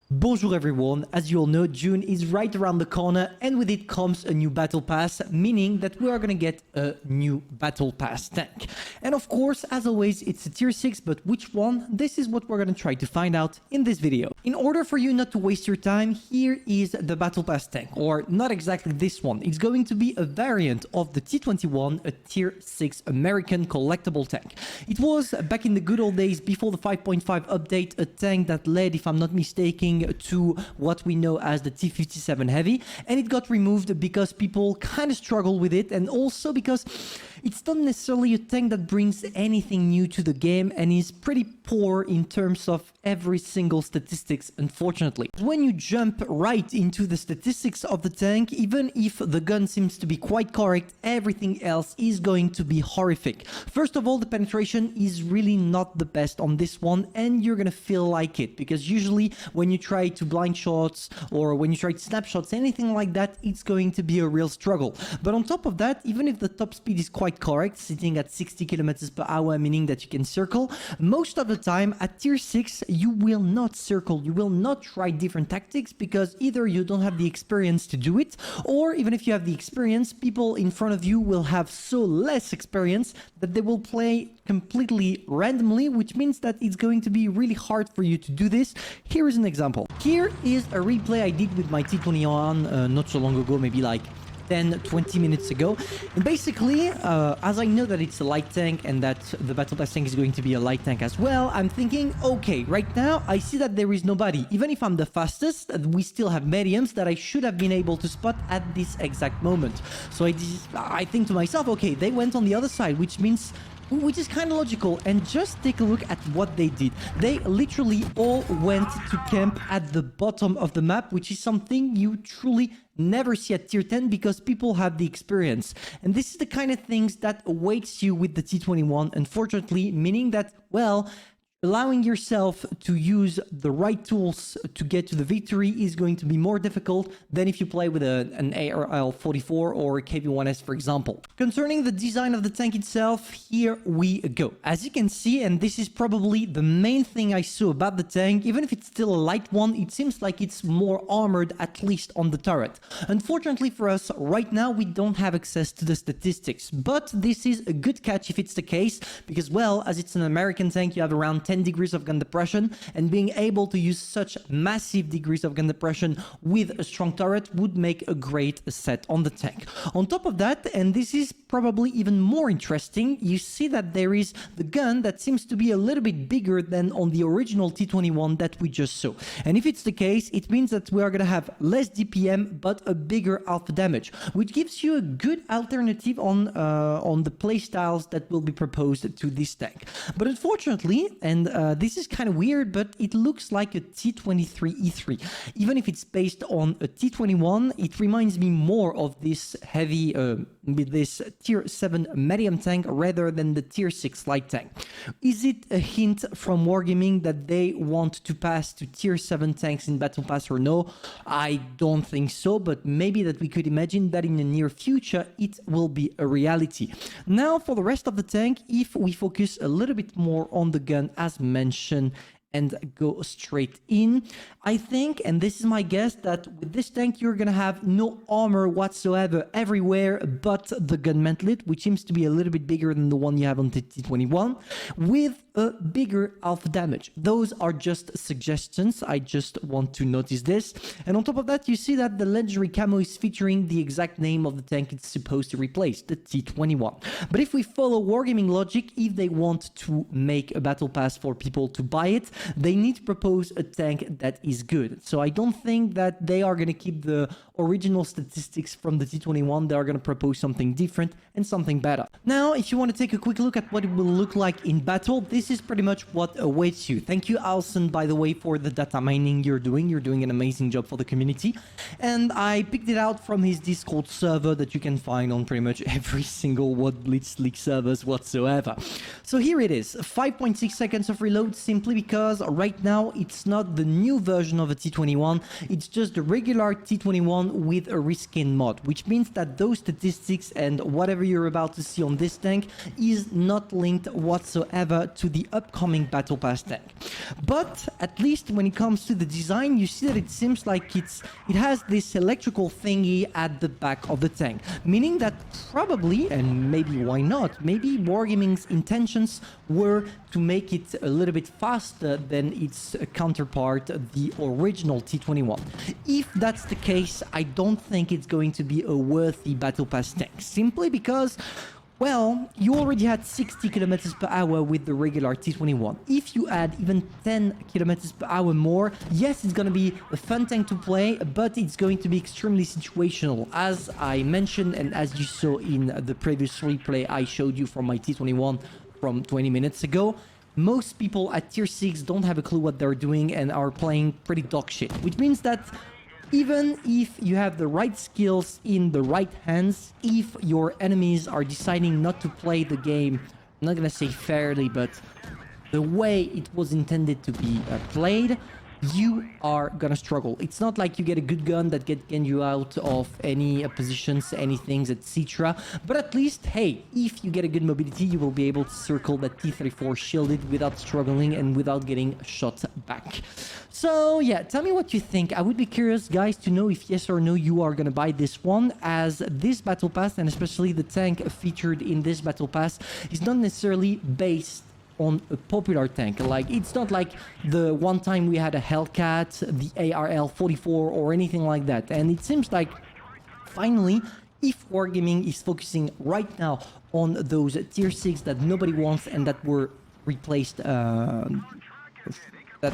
Bonjour everyone, as you all know, June is right around the corner and with it comes a new Battle Pass, meaning that we are gonna get a new Battle Pass tank. And of course, as always, it's a tier 6, but which one? This is what we're gonna try to find out in this video. In order for you not to waste your time, here is the Battle Pass tank, or not exactly this one. It's going to be a variant of the T21, a tier 6 American collectible tank. It was, back in the good old days before the 5.5 update, a tank that led, if I'm not mistaken, to what we know as the T57 Heavy, and it got removed because people kind of struggle with it, and also because it's not necessarily a tank that brings anything new to the game and is pretty poor in terms of every single statistics, unfortunately. When you jump right into the statistics of the tank, even if the gun seems to be quite correct, everything else is going to be horrific. First of all, the penetration is really not the best on this one, and you're gonna feel like it, because usually when you try to blind shots or when you try to snapshots, anything like that, it's going to be a real struggle. But on top of that, even if the top speed is quite correct, sitting at 60 kilometers per hour, meaning that you can circle, most of the time at tier 6 you will not circle, you will not try different tactics, because either you don't have the experience to do it, or even if you have the experience, people in front of you will have so less experience that they will play completely randomly, which means that it's going to be really hard for you to do this. Here is an example. Here is a replay I did with my T21 not so long ago, maybe like 10-20 minutes ago. And basically, as I know that it's a light tank and that the Battle Pass tank is going to be a light tank as well, I'm thinking, okay, right now I see that there is nobody. Even if I'm the fastest, we still have mediums that I should have been able to spot at this exact moment. So I think to myself, okay, they went on the other side, which is kind of logical. And just take a look at what they did. They literally all went to camp at the bottom of the map, which is something you truly never see at tier 10 because people have the experience. And this is the kind of things that awaits you with the T21, unfortunately, meaning that, well, allowing yourself to use the right tools to get to the victory is going to be more difficult than if you play with an ARL-44 or a KV-1S, for example. Concerning the design of the tank itself, here we go. As you can see, and this is probably the main thing I saw about the tank, even if it's still a light one, it seems like it's more armored, at least on the turret. Unfortunately for us, right now, we don't have access to the statistics, but this is a good catch if it's the case, because, well, as it's an American tank, you have around 10 degrees of gun depression, and being able to use such massive degrees of gun depression with a strong turret would make a great set on the tank. On top of that, and this is probably even more interesting, you see that there is the gun that seems to be a little bit bigger than on the original T21 that we just saw. And if it's the case, it means that we are going to have less DPM but a bigger alpha damage, which gives you a good alternative on the playstyles that will be proposed to this tank. But unfortunately, and this is kind of weird, but it looks like a T23 E3. Even if it's based on a T21, it reminds me more of this heavy, with this tier 7 medium tank rather than the tier 6 light tank. Is it a hint from Wargaming that they want to pass to tier 7 tanks in Battle Pass or no? I don't think so, but maybe that we could imagine that in the near future it will be a reality. Now for the rest of the tank, if we focus a little bit more on the gun as mentioned and go straight in, I think, and this is my guess, that with this tank you're gonna have no armor whatsoever everywhere but the gun mantlet, which seems to be a little bit bigger than the one you have on the T21, with a bigger alpha damage. Those are just suggestions, I just want to notice this. And on top of that, you see that the legendary camo is featuring the exact name of the tank it's supposed to replace, the T21. But if we follow Wargaming logic, if they want to make a battle pass for people to buy it, they need to propose a tank that is good. So I don't think that they are going to keep the original statistics from the T21. They are going to propose something different and something better. Now, if you want to take a quick look at what it will look like in battle, this is pretty much what awaits you. Thank you, Alson, by the way, for the data mining you're doing. You're doing an amazing job for the community. And I picked it out from his Discord server that you can find on pretty much every single What Blitz League servers whatsoever. So here it is, 5.6 seconds of reload, simply because right now it's not the new version of a T21, it's just the regular T21 with a reskin mod, which means that those statistics and whatever you're about to see on this tank is not linked whatsoever to the upcoming Battle Pass tank. But at least when it comes to the design, you see that it seems like it has this electrical thingy at the back of the tank, meaning that probably, and maybe why not, maybe Wargaming's intentions were to make it a little bit faster than its counterpart, the original T21. If that's the case, I don't think it's going to be a worthy Battle Pass tank, simply because, well, you already had 60 kilometers per hour with the regular T21. If you add even 10 kilometers per hour more, yes, it's going to be a fun tank to play, but it's going to be extremely situational. As I mentioned, and as you saw in the previous replay I showed you from my T21 from 20 minutes ago, most people at tier 6 don't have a clue what they're doing and are playing pretty dog shit, which means that even if you have the right skills in the right hands, if your enemies are deciding not to play the game, I'm not gonna say fairly, but the way it was intended to be played, you are gonna struggle. It's not like you get a good gun that can get you out of any positions, any things, etc. But at least, hey, if you get a good mobility, you will be able to circle that T34 shielded without struggling and without getting shot back. So yeah, tell me what you think. I would be curious, guys, to know if yes or no you are gonna buy this one, as this Battle Pass, and especially the tank featured in this Battle Pass, is not necessarily based on a popular tank. Like, it's not like the one time we had a Hellcat, the ARL-44 or anything like that. And it seems like finally, if Wargaming is focusing right now on those tier 6 that nobody wants and that were replaced, that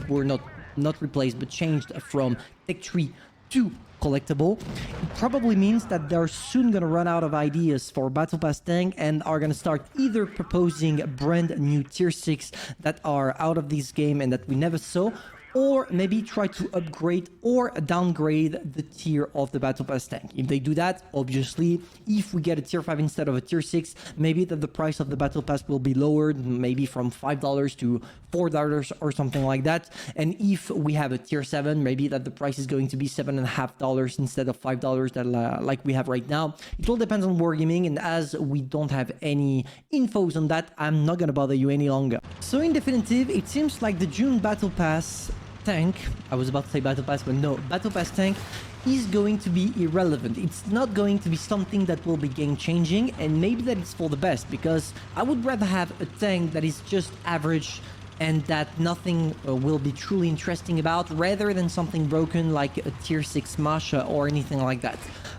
were not replaced but changed from Tech Tree to collectible, it probably means that they're soon gonna run out of ideas for Battle Pass tank and are gonna start either proposing brand new tier 6 that are out of this game and that we never saw, or maybe try to upgrade or downgrade the tier of the Battle Pass tank. If they do that, obviously, if we get a tier 5 instead of a tier 6, maybe that the price of the Battle Pass will be lowered, maybe from $5 to $4 or something like that. And if we have a tier 7, maybe that the price is going to be $7.50 instead of $5 that like we have right now. It all depends on Wargaming, and as we don't have any infos on that, I'm not gonna bother you any longer. So in definitive, it seems like the June Battle Pass tank, I was about to say Battle Pass, but no, Battle Pass tank is going to be irrelevant. It's not going to be something that will be game changing, and maybe that is for the best, because I would rather have a tank that is just average and that nothing will be truly interesting about, rather than something broken like a tier 6 Masha or anything like that.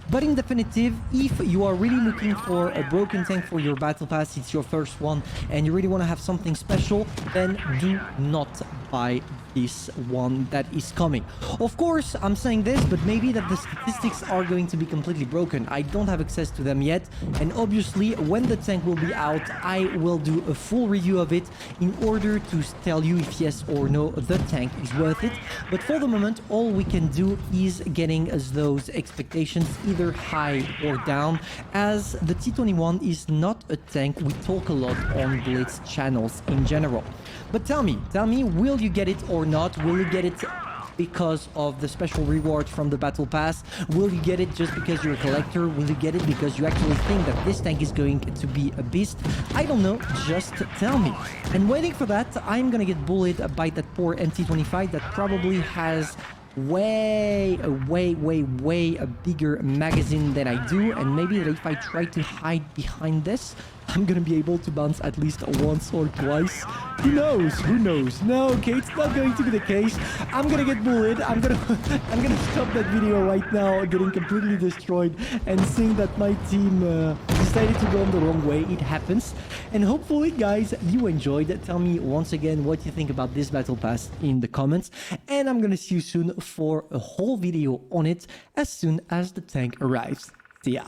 But in definitive, if you are really looking for a broken tank for your Battle Pass, it's your first one, and you really want to have something special, then do not buy this one that is coming. Of course, I'm saying this, but maybe that the statistics are going to be completely broken. I don't have access to them yet, and obviously, when the tank will be out, I will do a full review of it in order to tell you if yes or no the tank is worth it. But for the moment, all we can do is getting those expectations either high or down, as the T21 is not a tank we talk a lot on Blitz channels in general. But tell me, will you get it or not? Will you get it because of the special reward from the Battle Pass? Will you get it just because you're a collector? Will you get it because you actually think that this tank is going to be a beast? I don't know, just tell me. And waiting for that, I'm gonna get bullied by that poor MT25 that probably has way a bigger magazine than I do, and maybe that if I try to hide behind this, I'm gonna be able to bounce at least once or twice. Who knows? No, okay, it's not going to be the case. I'm gonna get bullied. I'm gonna stop that video right now, getting completely destroyed, and seeing that my team decided to go on the wrong way. It happens. And hopefully, guys, you enjoyed it. Tell me once again what you think about this Battle Pass in the comments, and I'm gonna see you soon for a whole video on it as soon as the tank arrives. See ya.